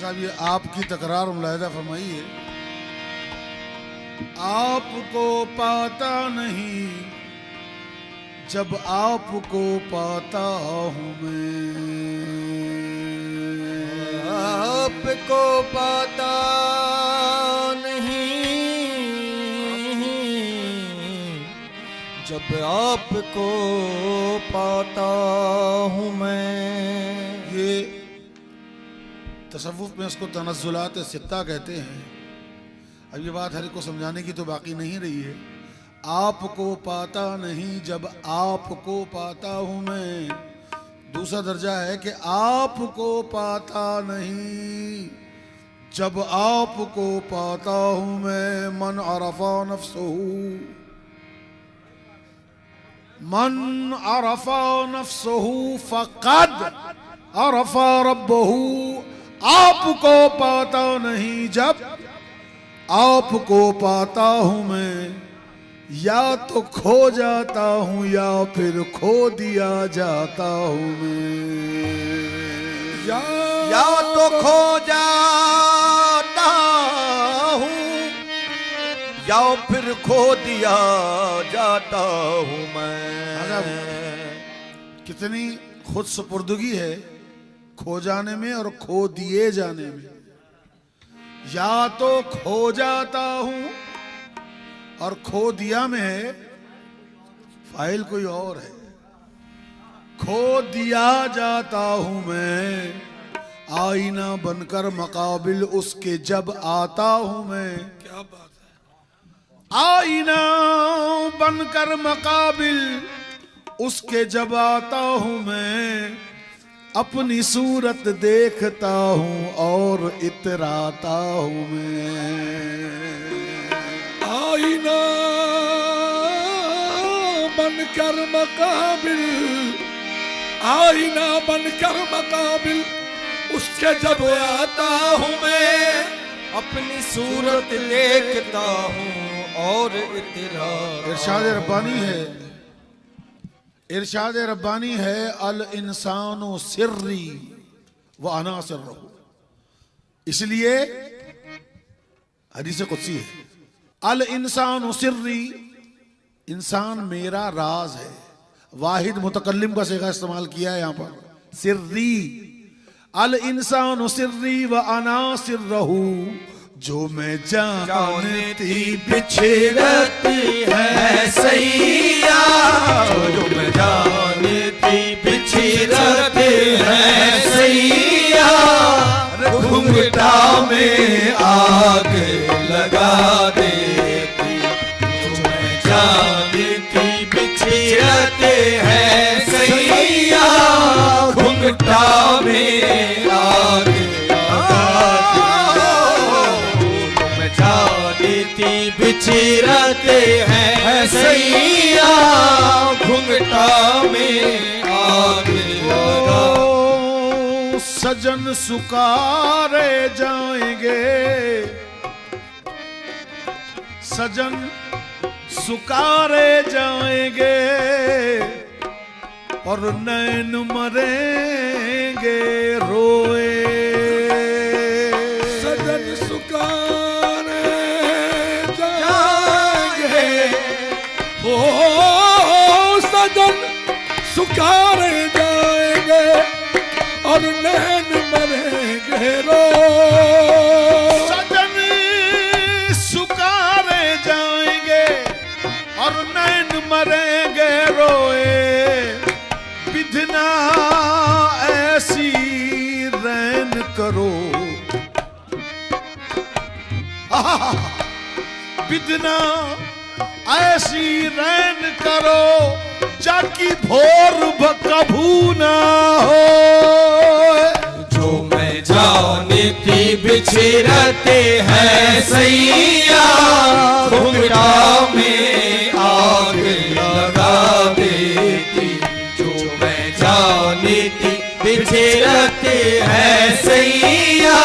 साहब ये आपकी तकरार मुलाहिजा फरमाइए। आपको पाता नहीं जब आपको पाता हूँ मैं, आपको पाता नहीं जब आपको पाता हूँ मैं। ये तसव्वुफ में इसको तनज़्ज़ुलात सित्ता कहते हैं। अब ये बात हर एक को समझाने की तो बाकी नहीं रही है। आपको पाता नहीं जब आपको पाता हूँ मैं। दूसरा दर्जा है कि आपको पाता नहीं जब आपको पाता हूँ मैं। मन अरफ़ा नफ्सहू, मन अरफ़ा नफ्सहू फ़क़द अरफ़ा रब्बहू। आपको पाता नहीं जब आपको पाता हूँ मैं। या तो खो जाता हूँ या फिर खो दिया जाता हूँ मैं। या तो खो जाता हूँ या फिर खो दिया जाता हूँ मैं। कितनी खुद सुपुर्दगी है खो जाने में और खो दिए जाने में। या तो खो जाता हूँ और खो दिया में है फाइल कोई और है। खो दिया जाता हूँ मैं आईना बनकर मकाबिल उसके जब आता हूँ मैं। क्या बात है। आईना बनकर मकाबिल उसके जब आता हूँ मैं। अपनी सूरत देखता हूँ और इतराता हूँ मैं। आईना बनकर मकाबिल, आईना बनकर मकाबिल उसके जब आता हूँ मैं। अपनी सूरत देखता हूँ और इतराता। इरशाद रब्बानी है, इरशाद रब्बानी है अल इंसानो सिर्री व अना सिर्रहू। इसलिए हदीस कुदसी है अल इंसानो सिर्री, इंसान मेरा राज है। वाहिद मुतकल्लिम का सेगा इस्तेमाल किया है यहाँ पर सिर्री। अल इंसानो सिर्री व अना सिर्रहू। जो मैं जानती बिछड़ती है सैया, जो मैं जानती बिछड़ती है सैया। घुंघटा में आग लगा देती। जो मैं जानती बिछड़ती है सैया। घुंघटा में आग बिछड़ते हैं सैया। घुंघटा में आग लगा। सजन सुकारे जाएंगे, सजन सुकारे जाएंगे और नैन मरेंगे रोए। सजन सुकारे सजन सुखारे जाएंगे और नैन मरेंगे रो। सजन सुखारे जाएंगे और नैन मरेंगे रोए। विधना ऐसी रैन करो, विधना ऐसी रैन करो जाकी भोर कभू ना हो। जो मैं जानती बिछड़ते हैं सैया। घुंघटा में आग लगा देती। जो मैं जानती बिछड़ते हैं सैया।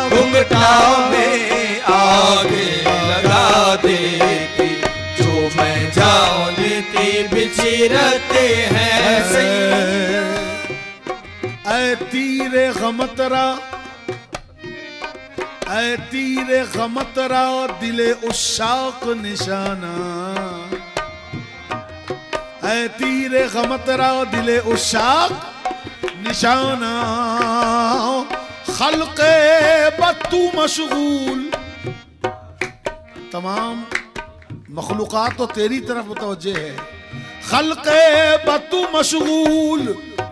घुंघटा में आग लगा देती। जो मैं जानती बिछड़ते हैं सैया। ऐ तीरे गमतरा ऐ तीरे गमतरा दिले उशाक निशाना, ऐ तीरे गमतरा दिले उशाक निशाना, खल्क़े बत्तू मशगूल, तमाम मखलूक़ात तो तेरी तरफ मुतवज्जे है। खल्क़े बत्तू मशगूल,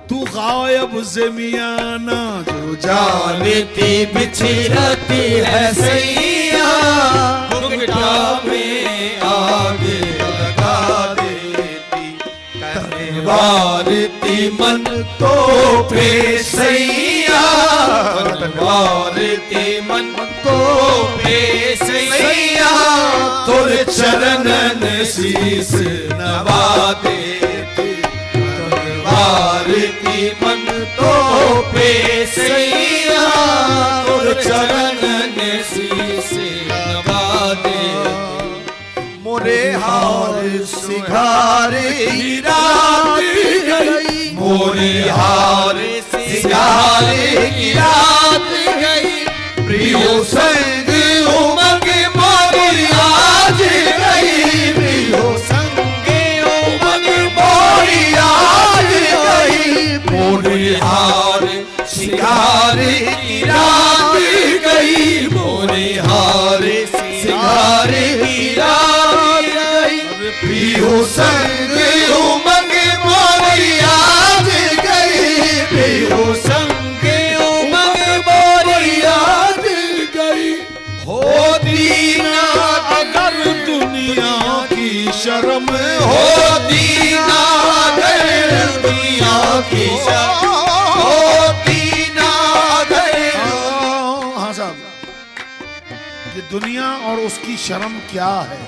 तू गायब ज़मियाना जो जानती बिछी रहती है सैया, घुंघटा में आग लगा देती, तलवारती मन तो पे सैया, तलवारती मन तो पे सैया, तोरे चरणन शीस नवा देती, तलवारती मन तो पे सैया, तोरे चरणन शीस नवा देती, मोरे हार सिंगार की रात गई, मोरे हार सिंगार की रात गई, प्रियो संग उमंग मोरी आज गई, प्रियो संग उमंग मोरी आज गई, मोरे हार सिंगार की रात गई, मोरे हार सिंगार की रात गई, प्रियो संग उमंग मोरी आज गई, प्रियो संग उमंग मोरी आज गई, होती ना अगर दुनिया की शर्म होती ना अगर दुनिया की शर्म, होती ना अगर। हाँ साहब, ये दुनिया और उसकी शर्म क्या है?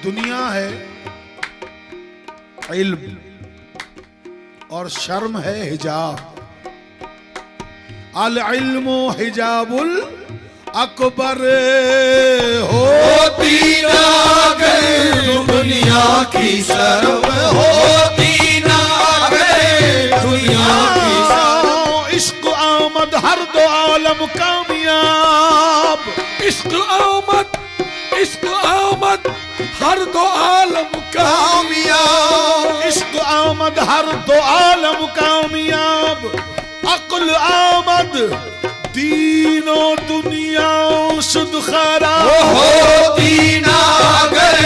दुनिया है इल्म और शर्म है हिजाब। अल इल्मु हिजाबुल अकबर, होती ना अगर दुनिया की शर्म, होती ना अगर दुनिया की शर्म, इश्क आमद हर दो आलम कामयाब, इश्क आमद, इश्क आमद हर दो आलम कामयाब, इश्क आमद हर दो आलम कामयाब, अक्ल आमद तीनों दुनिया शुद्ध खराब, होती ना अगर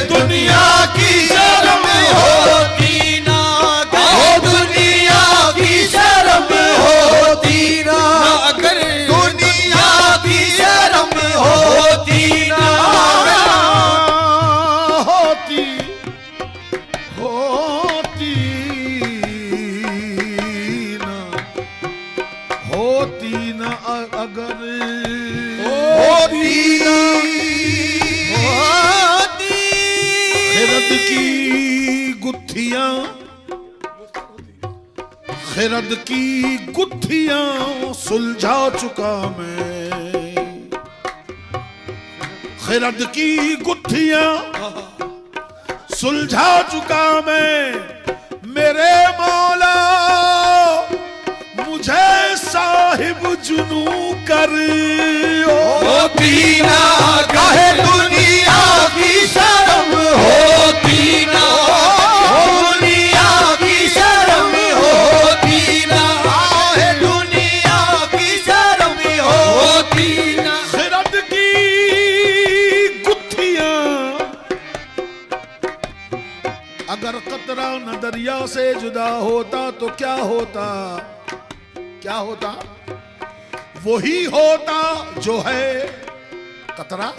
दुनिया की शर्म, होती ना अगर दुनिया की शर्म, होती ना अगर दुनिया की शर्म, होती ना होती होती ना होती ना अगर होती होती खिरद की गुत्थियां, खिरद की गुत्थियां सुलझा चुका मैं, खिरद की गुत्थियां सुलझा चुका मैं, मेरे मौला मुझे साहिब जुनू कर, होती ना काहे दुनिया की शर्म, होती ना दुनिया की शर्म, होती ना काहे दुनिया की शर्म, होती ना खिरद की गुत्थियां, अगर कतरा न दरिया से जुदा होता तो क्या होता? क्या होता? वही होता जो है कतरा।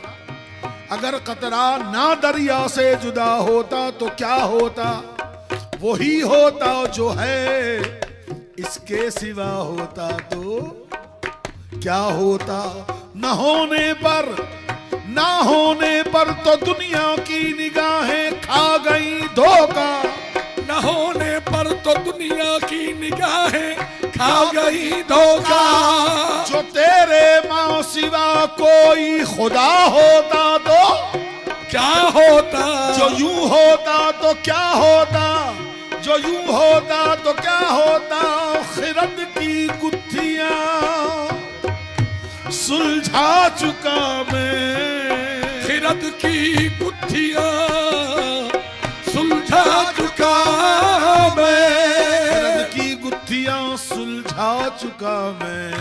अगर कतरा ना दरिया से जुदा होता तो क्या होता? वही होता जो है, इसके सिवा होता तो क्या होता? न होने पर तो दुनिया की निगाहें खा गई धोखा, न होने पर तो दुनिया की निगाहें खा गई धोखा। जो तेरे माँ सिवा कोई खुदा होता तो क्या होता? जो यूं होता तो क्या होता? जो यूं होता तो क्या होता? खिरद की गुत्थियां सुलझा चुका मैं, खिरद की गुत्थियां सुलझा चुका मैं, खिरद की गुत्थियां सुलझा चुका मैं।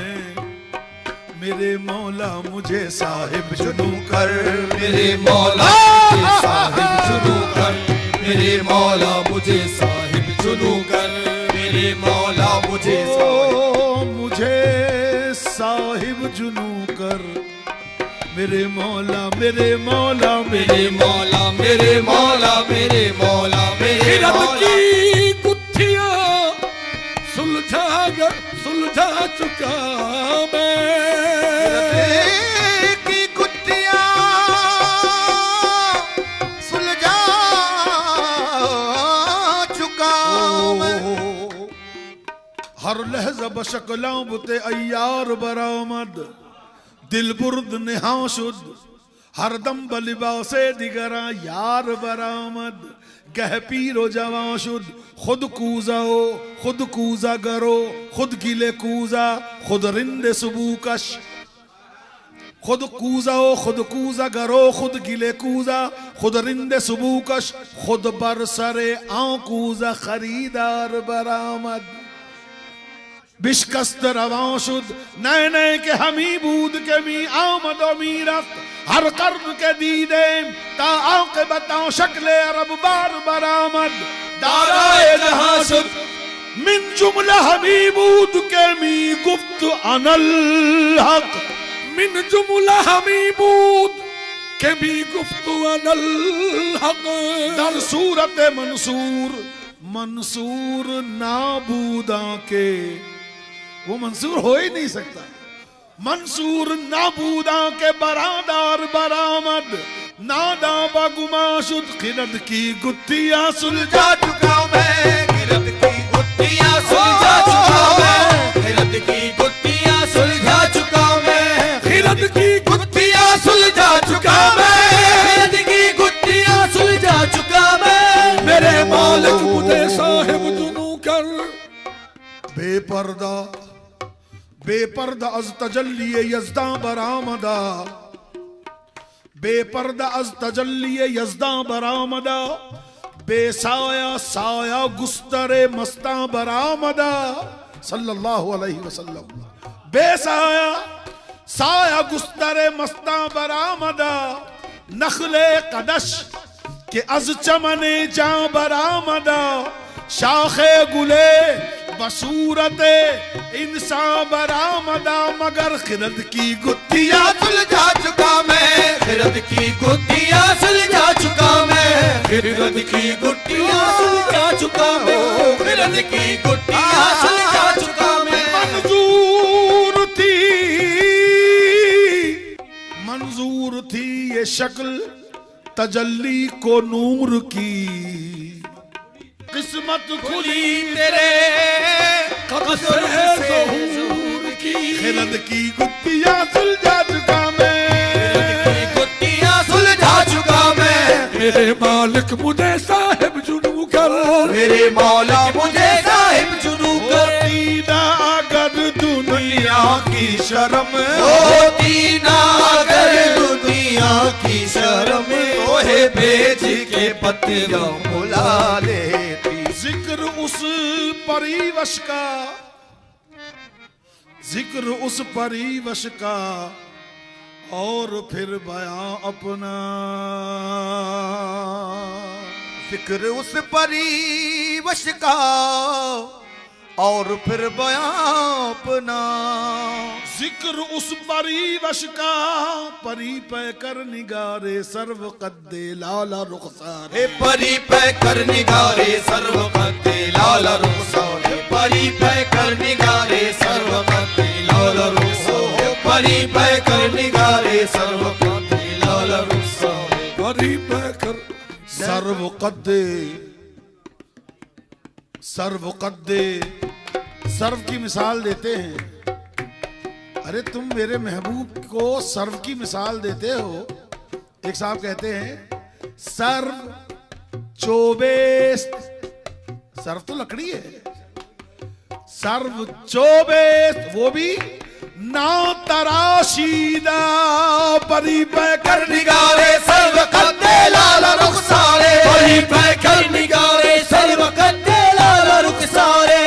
मेरे मौला मुझे साहिब जुनू कर, मेरे मौला मुझे साहिब जुनू कर, मेरे मौला मुझे साहिब जुनू कर, मेरे मौला मुझे मुझे साहिब जुनू कर। मेरे मौला मेरे मौला मेरे मौला मेरे मौला मेरे मौला मेरे खिरद मौला। की गुत्थियां सुलझा चुका मैं, की गुत्थियां सुलझा चुका मैं। हर लहजा बशकलां बुते अय्यार बरामद, दिल बुर्द निहा शुद्ध, हर दम बलिबासे दिगरा यार बरामद। गह पीरो जवां शुद्ध, खुद कूजाओ खुद कूजा गरो, खुद गिले कूजा खुद रिंदे सुबूकश। खुद कूजाओ खुद कूजा गरो, खुद गिले कूजा खुद रिंदे सुबूकश। खुद बरसरे आं कूजा खरीदार बरामद। बिशकस्त रवां शुद्ध, नए नए के हमी बूद के मी आमद और मीरत। हर कर्म के दीदे ता आंके बताओ शक्ले अरब बार बरामद। दाराए जहां शुद्ध, मिन जुमला हमीबूद के मी गुफ्त अनल हक। मिन जुमला हमीबूद के भी गुफ्तु अनल हक। दर सूरत मंसूर, मंसूर नाबूदा के, वो मंसूर हो ही नहीं सकता। मंसूर नाबूदा के बरादार बरामद। नादा बगुमाशुद, खिरद की गुत्थियां सुलझा चुका मैं, खिरद की गुत्थियां सुलझा चुका मैं, खिरद की गुत्थियां सुलझा चुका मैं, खिरद की गुत्थियां सुलझा चुका मैं, खिरद की गुत्थियां सुलझा चुका मैं। मेरे मालिक मुझे साहिब जुनू कर। बेपर्दा बेपर्दा अज तजल्लिए यज़दा बरामदा, बेपर्दा अज तजल्लिए यज़दा बरामदा। बेसाया साया गुस्तरे मस्ता बरामदा सल्लल्लाहु अलैहि वसल्लम। बेसाया साया गुस्तरे मस्ता बरामदा। नखले कदश के अज चमने जा बरामदा। शाखे गुले बसूरते इंसान बरामदा। मगर खिरद की गुत्थियां सुलझा चुका मैं, खिरद की गुत्थियां सुलझा चुका मैं, खिरद की गुत्थियां सुलझा चुका मैं, खिरद की गुत्थियां सुलझा चुका मैं। मंजूर थी ये शक्ल तजल्ली को नूर की। किस्मत खुली तेरे कद से ज़हूर की। खिरद की गुत्थियां सुलझा चुका मैं, गुत्थियां सुलझा चुका मैं। मेरे मालिक मुझे साहिब जुनू कर। मेरे मौला मुझे साहिब जुनू कर। दीना अगर दुनिया की शर्म होती ना अगर दुनिया की शर्म, तोहे भेज के पत्तियां बुला लेती। जिक्र उस परिवश का, जिक्र उस परिवश का और फिर बयां अपना। जिक्र उस परिवश का और फिर बयां अपना। जिक्र उस परिवश का परी पै कर निगारे सर्व कद्दे लाला रुखसार। हे परी पै कर निगारे सर्व कद्दे लाला रुखसार। परी पै कर निगारे सर्व कद्दे लाला रुखसार। परी पै कर निगारे सर्व कद्दे लाला रुखसार। परी पै कर सर्व कद्दे, सर्व कद्दे, सर्व की मिसाल देते हैं। अरे तुम मेरे महबूब को सर्व की मिसाल देते हो। एक साहब कहते हैं सर्व चोबेस, सर्व तो लकड़ी है, सर्व चोबेस वो भी ना तराशीदा परी पे कर निगारे सर्व कत्ते लाल रुखसारे परी पे कर निगारे सर्व कत्ते लाल रुखसारे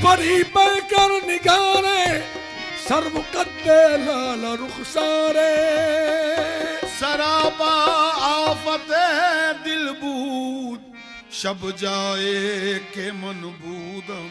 परी पे कर निगारे सर्व कत्ते लाल रुखसारे सराबा आफत दिल बूद शब जाए के मन बूदम